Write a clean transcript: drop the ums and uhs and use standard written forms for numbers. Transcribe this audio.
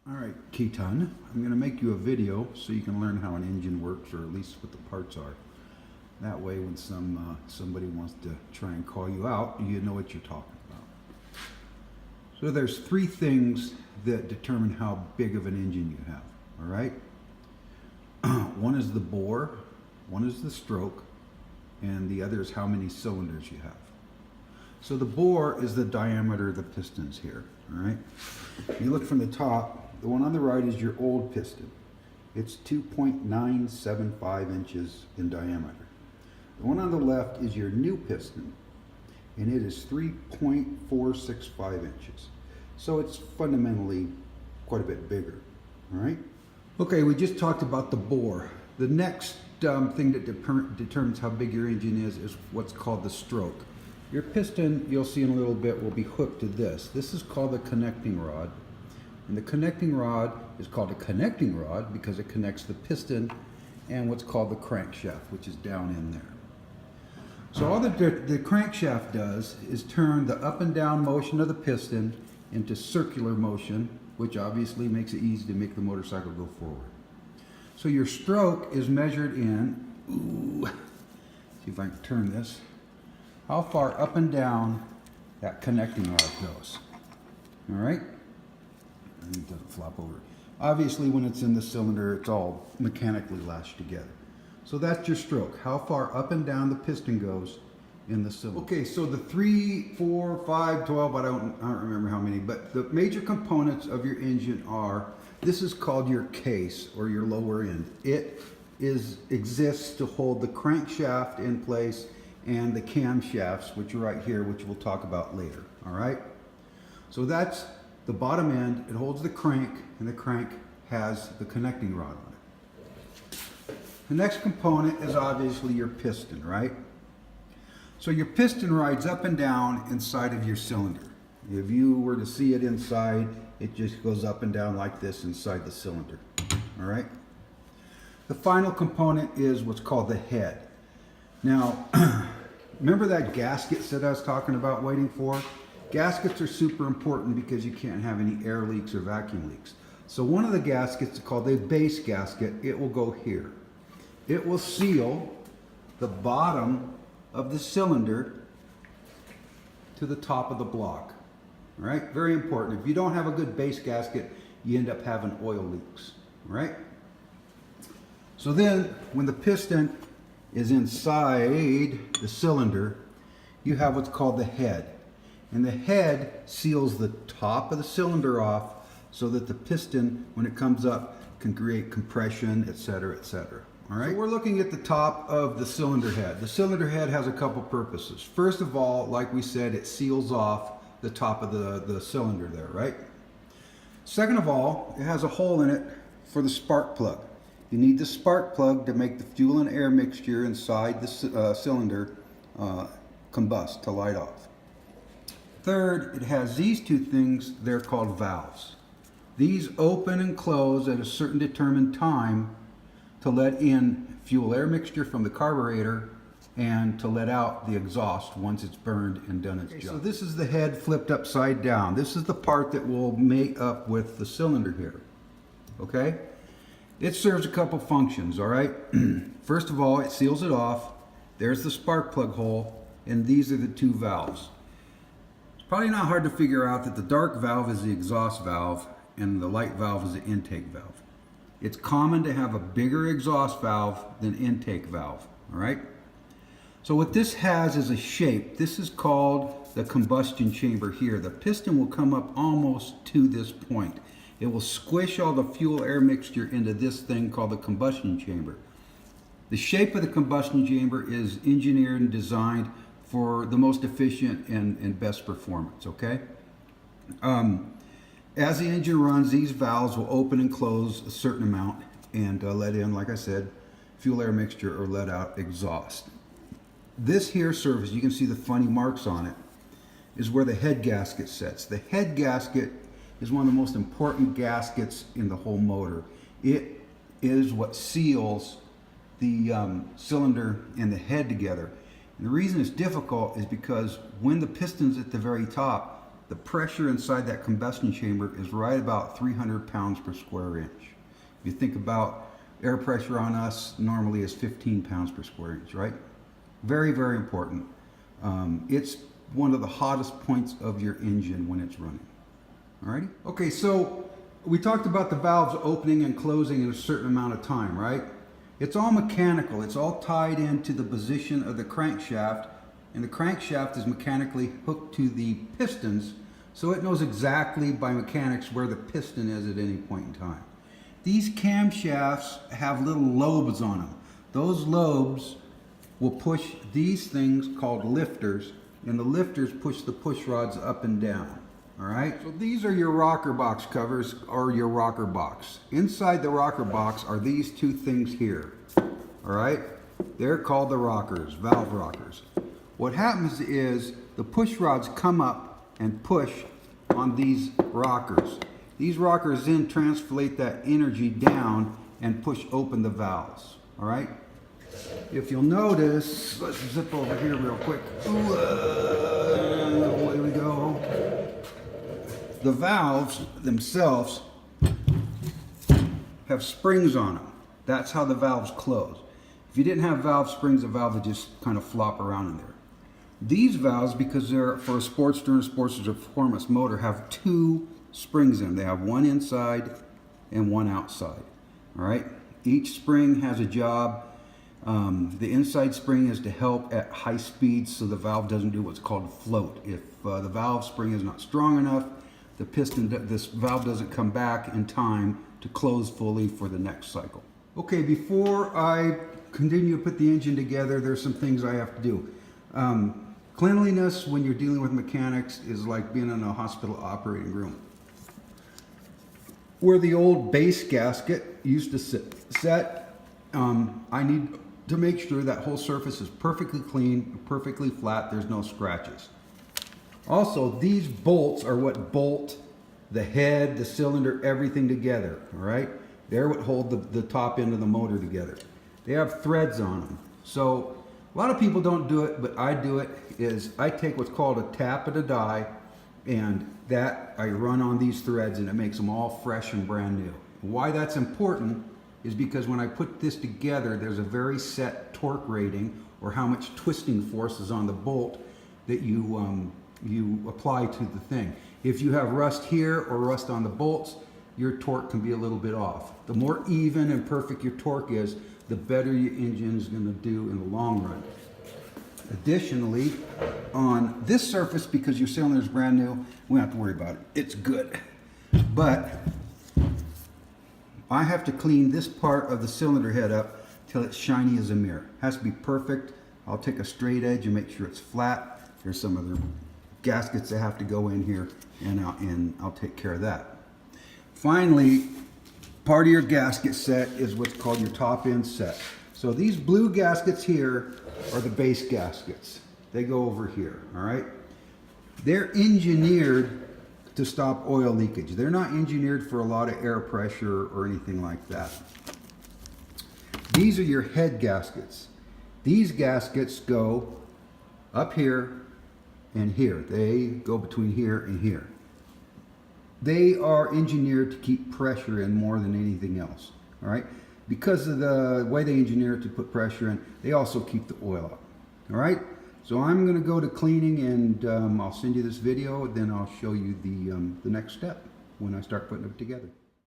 All right, Keaton, I'm going to make you a video so you can learn how an engine works, or at least what the parts are. That way, when somebody wants to try and call you out, you know what you're talking about. So there's three things that determine how big of an engine you have, all right? One is the bore, one is the stroke, and the other is how many cylinders you have. So the bore is the diameter of the pistons here, all right? You look from the top, the one on the right is your old piston. It's 2.975 inches in diameter. The one on the left is your new piston, and it is 3.465 inches. So it's fundamentally quite a bit bigger, all right? Okay, we just talked about the bore. The next thing that determines how big your engine is what's called the stroke. Your piston, you'll see in a little bit, will be hooked to this. This is called the connecting rod. And the connecting rod is called a connecting rod because it connects the piston and what's called the crankshaft, which is down in there. So all the crankshaft does is turn the up and down motion of the piston into circular motion, which obviously makes it easy to make the motorcycle go forward. So your stroke is measured in, see if I can turn this, how far up and down that connecting rod goes. All right? And it doesn't flop over. Obviously, when it's in the cylinder, it's all mechanically lashed together. So that's your stroke, how far up and down the piston goes in the cylinder. Okay, so the 3, 4, 5, 12, I don't remember how many, but the major components of your engine are, this is called your case or your lower end. It exists to hold the crankshaft in place and the camshafts, which are right here, which we'll talk about later, all right? So that's the bottom end. It holds the crank, and the crank has the connecting rod on it. The next component is obviously your piston, right? So your piston rides up and down inside of your cylinder. If you were to see it inside, it just goes up and down like this inside the cylinder, all right? The final component is what's called the head. Now, remember that gasket that I was talking about waiting for? Gaskets are super important because you can't have any air leaks or vacuum leaks. So one of the gaskets is called a base gasket. It will go here. It will seal the bottom of the cylinder to the top of the block. All right, very important. If you don't have a good base gasket, you end up having oil leaks. All right? So then, when the piston is inside the cylinder, you have what's called the head. And the head seals the top of the cylinder off so that the piston, when it comes up, can create compression, etc., etc. All right? So we're looking at the top of the cylinder head. The cylinder head has a couple purposes. First of all, like we said, it seals off the top of the cylinder there, right? Second of all, it has a hole in it for the spark plug. You need the spark plug to make the fuel and air mixture inside the cylinder combust, to light off. Third, it has these two things. They're called valves. These open and close at a certain determined time to let in fuel air mixture from the carburetor and to let out the exhaust once it's burned and done its job. So this is the head flipped upside down. This is the part that will mate up with the cylinder here. Okay? It serves a couple functions, all right? First of all, it seals it off. There's the spark plug hole, and these are the two valves. It's probably not hard to figure out that the dark valve is the exhaust valve and the light valve is the intake valve. It's common to have a bigger exhaust valve than intake valve, all right? So what this has is a shape. This is called the combustion chamber here. The piston will come up almost to this point. It will squish all the fuel air mixture into this thing called the combustion chamber. The shape of the combustion chamber is engineered and designed for the most efficient and best performance, okay? As the engine runs, these valves will open and close a certain amount and let in, like I said, fuel air mixture or let out exhaust. This here surface, you can see the funny marks on it, is where the head gasket sits. The head gasket is one of the most important gaskets in the whole motor. It is what seals the cylinder and the head together. And the reason it's difficult is because when the piston's at the very top, the pressure inside that combustion chamber is right about 300 pounds per square inch. If you think about air pressure on us normally is 15 pounds per square inch, right? Very, very important. It's one of the hottest points of your engine when it's running. Alrighty? Okay, so we talked about the valves opening and closing in a certain amount of time, right? It's all mechanical. It's all tied into the position of the crankshaft, and the crankshaft is mechanically hooked to the pistons, so it knows exactly by mechanics where the piston is at any point in time. These camshafts have little lobes on them. Those lobes will push these things called lifters, and the lifters push the push rods up and down. All right, so these are your rocker box covers, or your rocker box. Inside the rocker box are these two things here. All right, they're called the rockers, valve rockers. What happens is the push rods come up and push on these rockers. These rockers then translate that energy down and push open the valves. All right, if you'll notice, let's zip over here real quick. Away we go. The valves themselves have springs on them. That's how the valves close. If you didn't have valve springs, the valve would just kind of flop around in there. These valves, because they're for a Sportster and a Sportster Performance motor, have two springs in them. They have one inside and one outside. All right. Each spring has a job. The inside spring is to help at high speeds so the valve doesn't do what's called float. If the valve spring is not strong enough, this valve doesn't come back in time to close fully for the next cycle. Okay, before I continue to put the engine together, there's some things I have to do. Cleanliness when you're dealing with mechanics is like being in a hospital operating room. Where the old base gasket used to set, I need to make sure that whole surface is perfectly clean, perfectly flat, there's no scratches. Also, these bolts are what bolt the head, the cylinder, everything together, all right? They're what hold the top end of the motor together. They have threads on them. So a lot of people don't do it, but I do it, is I take what's called a tap at a die, and that I run on these threads, and it makes them all fresh and brand new. Why that's important is because when I put this together, there's a very set torque rating, or how much twisting force is on the bolt that you apply to the thing. If you have rust here or rust on the bolts, your torque can be a little bit off. The more even and perfect your torque is, the better your engine is going to do in the long run. Additionally, on this surface, because your cylinder is brand new, we don't have to worry about it. It's good. But I have to clean this part of the cylinder head up till it's shiny as a mirror. It has to be perfect. I'll take a straight edge and make sure it's flat. There's some other gaskets that have to go in here, and I'll take care of that. Finally, part of your gasket set is what's called your top end set. So these blue gaskets here are the base gaskets. They go over here, all right? They're engineered to stop oil leakage. They're not engineered for a lot of air pressure or anything like that. These are your head gaskets. These gaskets go up here and here. They go between here and here. They are engineered to keep pressure in more than anything else, all right? Because of the way they engineer it to put pressure in, they also keep the oil out, all right? So I'm gonna go to cleaning, and I'll send you this video, then I'll show you the next step when I start putting it together.